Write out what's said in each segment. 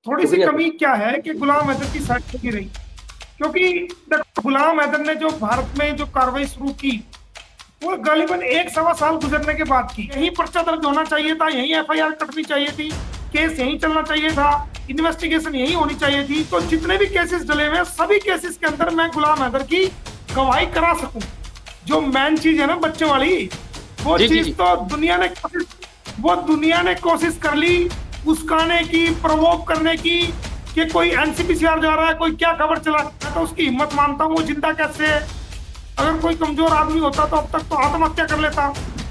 थोड़ी सी शुक्रिया सर। कमी क्या है कि गुलाम हैदर की साइड से रही, क्योंकि देखो गुलाम हैदर ने जो भारत में जो कार्रवाई शुरू की वो गालिबन 1 सवा साल गुजरने के बाद की। यही पर्चा दर्ज होना चाहिए था, यही एफआईआर कटनी चाहिए थी, केस यही चलना चाहिए था, इन्वेस्टिगेशन यही होनी चाहिए थी। तो जितने भी केसेस डले हुए सभी केसेस के अंदर मैं गुलाम हैदर की गवाही करा सकूं। जो मेन चीज है ना बच्चों वाली, वो जी जी चीज जी। तो दुनिया ने कोशिश कर ली उस्काने की, प्रवोक करने की कि कोई एनसीपीसीआर जा रहा है, कोई क्या खबर चला। मैं तो उसकी हिम्मत मानता हूँ, वो जिंदा कैसे है। अगर कोई कमजोर आदमी होता तो अब तक तो आत्महत्या कर लेता।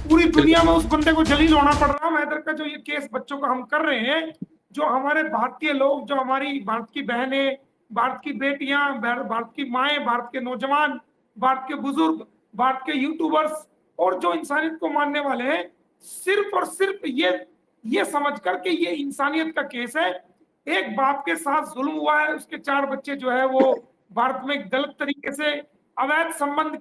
पूरी दुनिया बिल्कुल में उस बंदे को जलील होना पड़ रहा है। हैदर का जो ये केस बच्चों का हम कर रहे हैं, जो हमारे भारतीय लोग, जो हमारी भारत की बहनें, भारत की बेटियां, भारत की माएं, भारत के नौजवान, भारत के बुजुर्ग, भारत के यूट्यूबर्स और जो इंसानियत को मानने वाले हैं, सिर्फ और सिर्फ ये समझ कर के ये इंसानियत का केस है। एक बाप के साथ जुल्म हुआ है, उसके 4 बच्चे जो है वो भारत में गलत तरीके से अवैध संबंध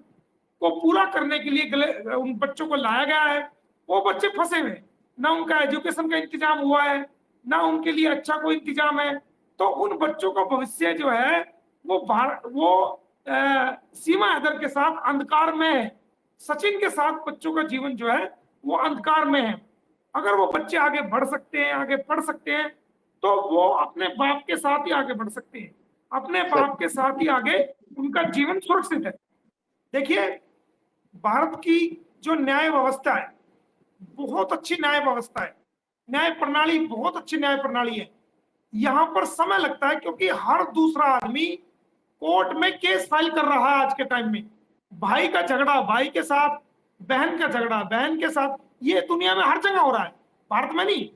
को पूरा करने के लिए उन बच्चों को लाया गया है। वो बच्चे फंसे हुए, ना उनका एजुकेशन का इंतजाम हुआ है, ना उनके लिए अच्छा कोई इंतजाम है। तो उन बच्चों का भविष्य जो है वो सीमा हैदर के साथ अंधकार में है। सचिन के साथ बच्चों का जीवन जो है वो अंधकार में है। अगर वो बच्चे आगे बढ़ सकते हैं, आगे पढ़ सकते हैं, तो वो अपने बाप के साथ ही आगे बढ़ सकते हैं। अपने सर। बाप के साथ ही आगे उनका जीवन सुरक्षित है। देखिए, भारत की जो न्याय व्यवस्था है बहुत अच्छी न्याय व्यवस्था है। न्याय प्रणाली बहुत अच्छी न्याय प्रणाली है। यहां पर समय लगता है क्योंकि हर दूसरा आदमी कोर्ट में केस फाइल कर रहा है आज के टाइम में। भाई का झगड़ा भाई के साथ, बहन का झगड़ा बहन के साथ, ये दुनिया में हर जगह हो रहा है, भारत में नहीं।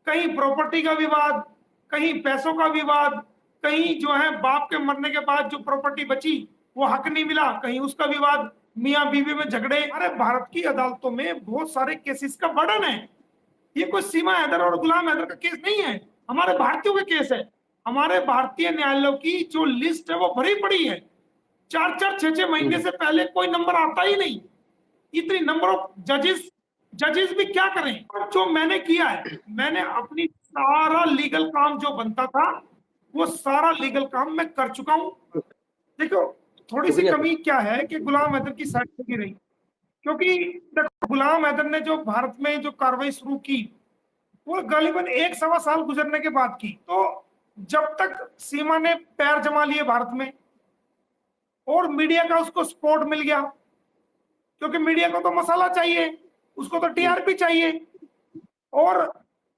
कहीं प्रॉपर्टी का विवाद, कहीं पैसों का विवाद, कहीं जो है बाप के मरने के बाद जो प्रॉपर्टी बची वो हक नहीं मिला, कहीं उसका विवाद, मियां बीवी में झगड़े। अरे भारत की अदालतों में बहुत सारे केसेस का बर्डन है। ये कोई सीमा हैदर और गुलाम हैदर का केस नहीं है, हमारे भारतीयों का केस है। हमारे भारतीय न्यायालयों की जो लिस्ट है वो भरी पड़ी है। 4-4 6-6 महीने से पहले कोई नंबर आता ही नहीं। इतनी नंबर ऑफ जजेस, जजेस भी क्या करें। जो मैंने किया है, मैंने अपनी सारा लीगल काम जो बनता था वो सारा लीगल काम मैं कर चुका हूं। देखो, थोड़ी सी शुक्रिया सर। कमी क्या है कि गुलाम हैदर की साइड से रही, क्योंकि देखो गुलाम हैदर ने जो भारत में जो कार्रवाई शुरू की वो गालिबन 1 सवा साल गुजरने के बाद की। तो जब तक सीमा ने पैर जमा लिए भारत में और मीडिया का उसको सपोर्ट मिल गया, क्योंकि मीडिया को तो मसाला चाहिए, उसको तो टीआरपी चाहिए। और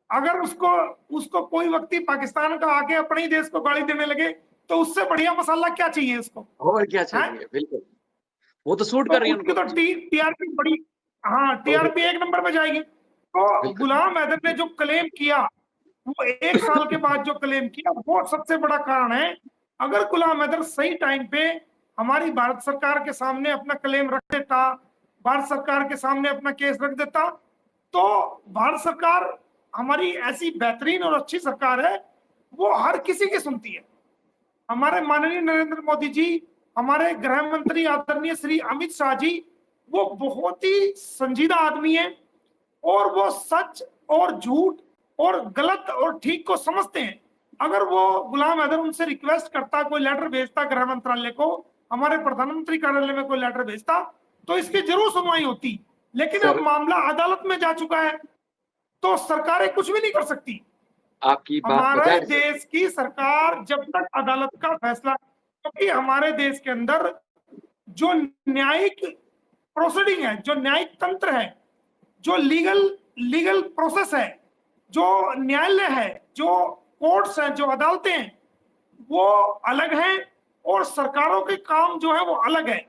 अगर उसको उसको कोई व्यक्ति पाकिस्तान का आके अपने ही देश को गाली देने लगे तो उससे बढ़िया मसाला क्या चाहिए उसको, और क्या है? चाहिए, बिल्कुल। वो तो सूट तो कर रही है उसकी उनको। तो टीआरपी बड़ी, हाँ और टीआरपी 1 नंबर पे जाएगी। तो बिल्कुल। गुलाम हैदर ने जो क्लेम किया, वो 1 साल के बाद जो क्लेम किया वो सबसे बड़ा कारण है। अगर गुलाम हैदर सही टाइम पे हमारी भारत सरकार के सामने अपना क्लेम रख देता, भारत सरकार के सामने अपना केस रख देता, तो भारत सरकार हमारी ऐसी बेहतरीन और अच्छी सरकार है, वो हर किसी की सुनती है। हमारे माननीय नरेंद्र मोदी जी, हमारे गृह मंत्री आदरणीय श्री अमित शाह जी, वो बहुत ही संजीदा आदमी है और वो सच और झूठ और गलत और ठीक को समझते हैं। अगर वो गुलाम हैदर उनसे रिक्वेस्ट करता, कोई लेटर भेजता गृह मंत्रालय को, हमारे प्रधानमंत्री कार्यालय में कोई लेटर भेजता, तो इसकी जरूर सुनवाई होती। लेकिन अब सर, मामला अदालत में जा चुका है, तो सरकारें कुछ भी नहीं कर सकती। आपकी बात हमारे जायज़ है। देश की सरकार जब तक अदालत का फैसला, क्योंकि हमारे देश के अंदर जो न्यायिक प्रोसीडिंग है, जो न्यायिक तंत्र है, जो लीगल लीगल प्रोसेस है, जो न्यायालय है, जो कोर्ट्स हैं, जो अदालतें हैं, वो अलग हैं और सरकारों के काम जो है वो अलग है।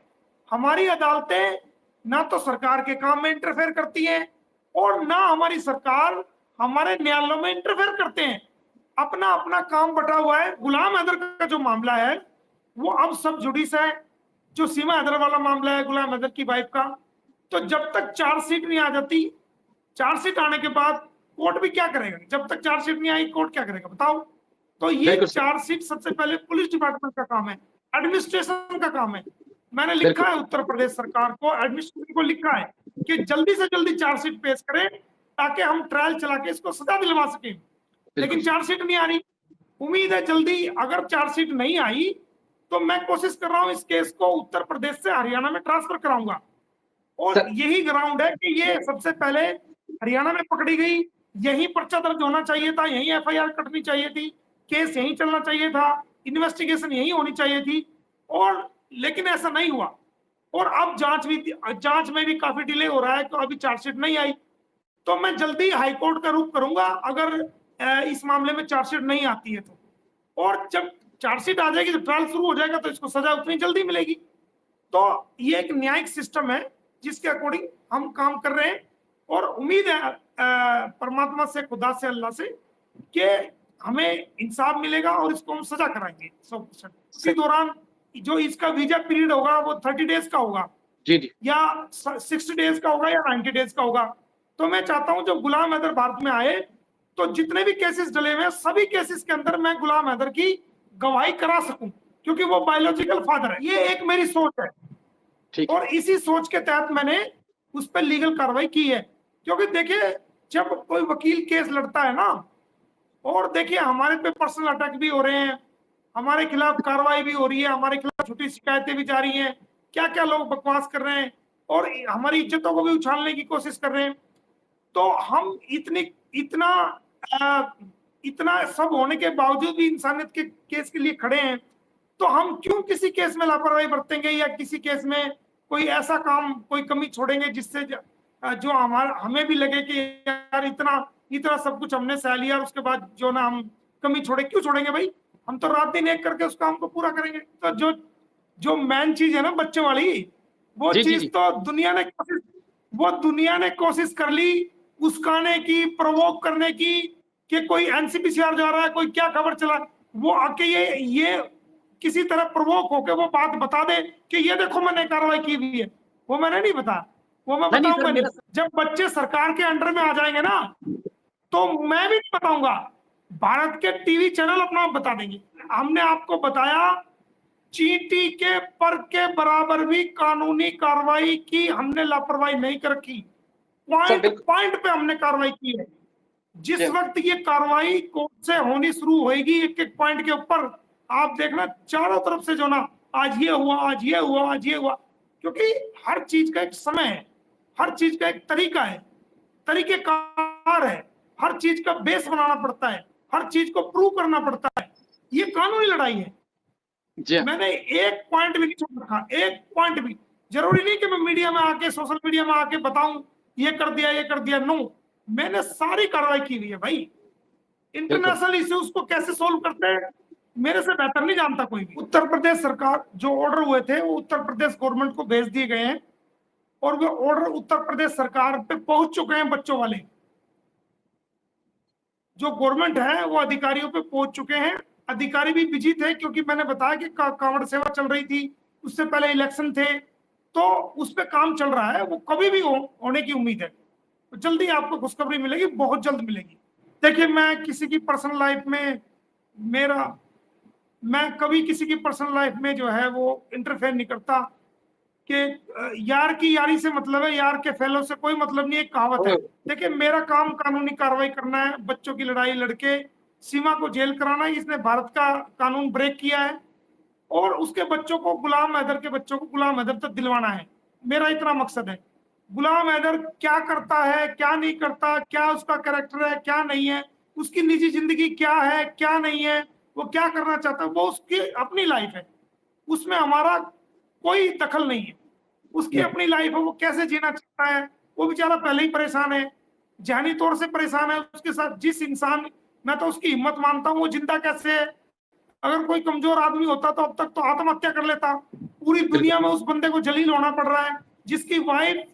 हमारी अदालतें ना तो सरकार के काम में इंटरफेयर करती हैं और ना हमारी सरकार हमारे न्यायालयों में इंटरफेयर करते हैं। अपना अपना काम बटा हुआ है। गुलाम हैदर का जो मामला है वो अब सब जुडिस है। जो सीमा हैदर वाला मामला है गुलाम हैदर की वाइफ का, तो जब तक चार्जशीट नहीं आ जाती, चार्जशीट आने के बाद कोर्ट भी क्या करेगा? जब तक चार्जशीट नहीं आई कोर्ट क्या करेगा बताओ? तो ये बिल्कुल सर। चार्जशीट सबसे पहले पुलिस डिपार्टमेंट का काम है, एडमिनिस्ट्रेशन का काम है। मैंने लिखा बिल्कुल। है उत्तर प्रदेश सरकार को, एडमिनिस्ट्रेशन को लिखा है कि जल्दी से जल्दी चार्जशीट पेश करें ताकि हम ट्रायल चला के इसको सजा दिलवा सकें। बिल्कुल लेकिन सर। चार्जशीट नहीं आ रही। उम्मीद है जल्दी, अगर चार्जशीट नहीं आई तो मैं कोशिश कर रहा हूं इस केस को उत्तर प्रदेश से हरियाणा में ट्रांसफर कराऊंगा। और सर यही ग्राउंड है कि ये सबसे पहले हरियाणा में पकड़ी गई, यही पर्चा दर्ज होना चाहिए था, यही एफआईआर कटनी चाहिए थी, केस यही चलना चाहिए था, इन्वेस्टिगेशन यही होनी चाहिए थी, और लेकिन ऐसा नहीं हुआ। और अब जांच में भी काफी डिले हो रहा है, तो अभी चार्जशीट नहीं आई। तो मैं जल्दी हाईकोर्ट का रुख करूंगा अगर इस मामले में चार्जशीट नहीं आती है तो। और जब चार्जशीट आ जाएगी तो ट्रायल शुरू हो जाएगा, तो इसको सजा उतनी जल्दी मिलेगी। तो ये एक न्यायिक सिस्टम है जिसके अकॉर्डिंग हम काम कर रहे हैं, और उम्मीद है परमात्मा से, खुदा से, अल्लाह से कि हमें इंसाफ मिलेगा और इसको हम सजा कराएंगे 100%। उसी दौरान जो इसका वीजा पीरियड होगा वो 30 डेज का होगा, जी जी या 60 डेज का होगा, या 90 डेज का होगा। तो मैं चाहता हूं जब गुलाम हैदर भारत में आए तो जितने भी केसेस डले हुए हैं, सभी केसेस के अंदर मैं गुलाम हैदर की गवाही करा सकूं, क्योंकि वो बायोलॉजिकल फादर है। ये एक मेरी सोच है, ठीक और इसी सोच के तहत मैंने उस पर लीगल कार्रवाई की है। क्योंकि देखिए, जब कोई वकील केस लड़ता है ना, और देखिए हमारे पे पर्सनल अटैक भी हो रहे हैं, हमारे खिलाफ कार्रवाई भी हो रही है, हमारे खिलाफ झूठी शिकायतें भी जा रही हैं, क्या क्या लोग बकवास कर रहे हैं और हमारी इज्जतों को भी उछालने की कोशिश कर रहे हैं। तो हम इतना सब होने के बावजूद भी इंसानियत के केस के लिए खड़े हैं। तो हम क्यों किसी केस में लापरवाही बरतेंगे, या किसी केस में कोई ऐसा काम, कोई कमी छोड़ेंगे जिससे जो हमें भी लगे कि यार इतना इतना सब कुछ हमने सह लिया, और उसके बाद जो ना हम कमी क्यों छोड़ेंगे भाई? हम तो रात दिन एक करके उस काम को पूरा करेंगे। तो जो मेन चीज है ना बच्चे वाली, वो जी जी चीज जी तो दुनिया ने कोशिश कर ली उस्काने की, प्रवोक करने की, कि कोई एनसीपीसीआर जा रहा है, कोई क्या खबर चला, वो आके ये किसी तरह प्रवोक होके वो बात बता दे कि ये देखो मैंने कार्रवाई की हुई है। वो मैंने नहीं बताया, वो मैं नहीं बताऊंगा सर नहीं। मेरा जब बच्चे सरकार के अंडर में आ जाएंगे ना, तो मैं भी नहीं बताऊंगा, भारत के टीवी चैनल अपना बता देंगे। हमने आपको बताया, चींटी के पर के बराबर भी कानूनी कार्रवाई की, हमने लापरवाही नहीं कर रखी। सर पॉइंट पॉइंट पे हमने कार्रवाई की है। जिस वक्त ये कार्रवाई कोर्ट से होनी शुरू होगी, एक एक पॉइंट के ऊपर आप देखना चारों तरफ से जो ना, आज ये हुआ, आज ये हुआ, आज ये हुआ। क्योंकि हर चीज का एक समय है, हर चीज का एक तरीका है, तरीकेकार है, हर चीज का बेस बनाना पड़ता है, हर चीज को प्रूव करना पड़ता है। ये कानूनी लड़ाई है। जी मैंने एक पॉइंट भी नहीं छोड़ रखा, एक पॉइंट भी। जरूरी नहीं कि मैं मीडिया में आके, सोशल मीडिया में आके बताऊं ये कर दिया, ये कर दिया। नो, मैंने सारी कार्रवाई की हुई है भाई। बिल्कुल इंटरनेशनल इश्यूज को कैसे सोल्व करते हैं, मेरे से बेहतर नहीं जानता कोई भी। उत्तर प्रदेश सरकार, जो ऑर्डर हुए थे वो उत्तर प्रदेश गवर्नमेंट को भेज दिए गए हैं, और वो ऑर्डर उत्तर प्रदेश सरकार पे पहुंच चुके हैं। बच्चों वाले जो गवर्नमेंट है वो अधिकारियों पे पहुंच चुके हैं। अधिकारी भी बिजी थे, क्योंकि मैंने बताया कि कांवड़ सेवा चल रही थी, उससे पहले इलेक्शन थे, तो उस पर काम चल रहा है। वो कभी भी होने की उम्मीद है। तो जल्दी आपको खुशखबरी मिलेगी, बहुत जल्द मिलेगी। देखिए, मैं किसी की पर्सनल लाइफ में मैं कभी किसी की पर्सनल लाइफ में जो है वो इंटरफेयर नहीं करता, कि यार की यारी से मतलब है, यार के फेलो से कोई मतलब नहीं, एक कहावत है। देखिए, मेरा काम कानूनी कार्रवाई करना है, बच्चों की लड़ाई लड़के सीमा को जेल कराना है। इसने भारत का कानून ब्रेक किया है, और उसके बच्चों को, गुलाम हैदर के बच्चों को गुलाम हैदर तक दिलवाना है। मेरा इतना मकसद है। गुलाम हैदर क्या करता है, क्या नहीं करता, क्या उसका कैरेक्टर है, क्या नहीं है, उसकी निजी जिंदगी क्या है, क्या नहीं है, वो क्या करना चाहता है, वो उसकी अपनी लाइफ है, उसमें हमारा कोई दखल नहीं है। उसकी अपनी लाइफ है, वो कैसे जीना चाहता है। वो बेचारा पहले ही परेशान है, जहनी तौर से परेशान है। उसके साथ जिस इंसान, मैं तो उसकी हिम्मत मानता हूँ, वो जिंदा कैसे है। अगर कोई कमजोर आदमी होता तो अब तक तो आत्महत्या कर लेता। पूरी दुनिया में उस बंदे को जलील होना पड़ रहा है, जिसकी वाइफ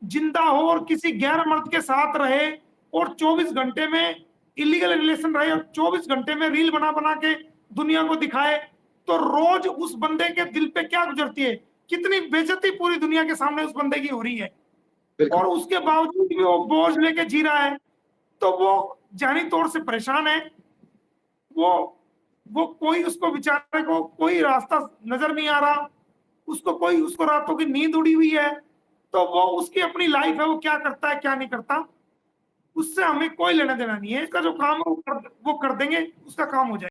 जिंदा हो और किसी गैर मर्द के साथ रहे, और 24 घंटे में इलीगल रिलेशन रहे, और 24 घंटे में रील बना बना के दुनिया को दिखाए। तो रोज उस बंदे के दिल पे क्या गुजरती है, कितनी बेइज्जती पूरी दुनिया के सामने उस बंदे की हो रही है, और उसके बावजूद भी वो बोझ लेके जी रहा है। तो वो जानी तौर से परेशान है। वो कोई, उसको बेचारे को कोई रास्ता नजर नहीं आ रहा, उसको रातों की नींद उड़ी हुई है। तो वो, उसकी अपनी लाइफ है, वो क्या करता है क्या नहीं करता, उससे हमें कोई लेना देना नहीं है। इसका जो काम है वो कर देंगे, उसका काम हो जाएगा।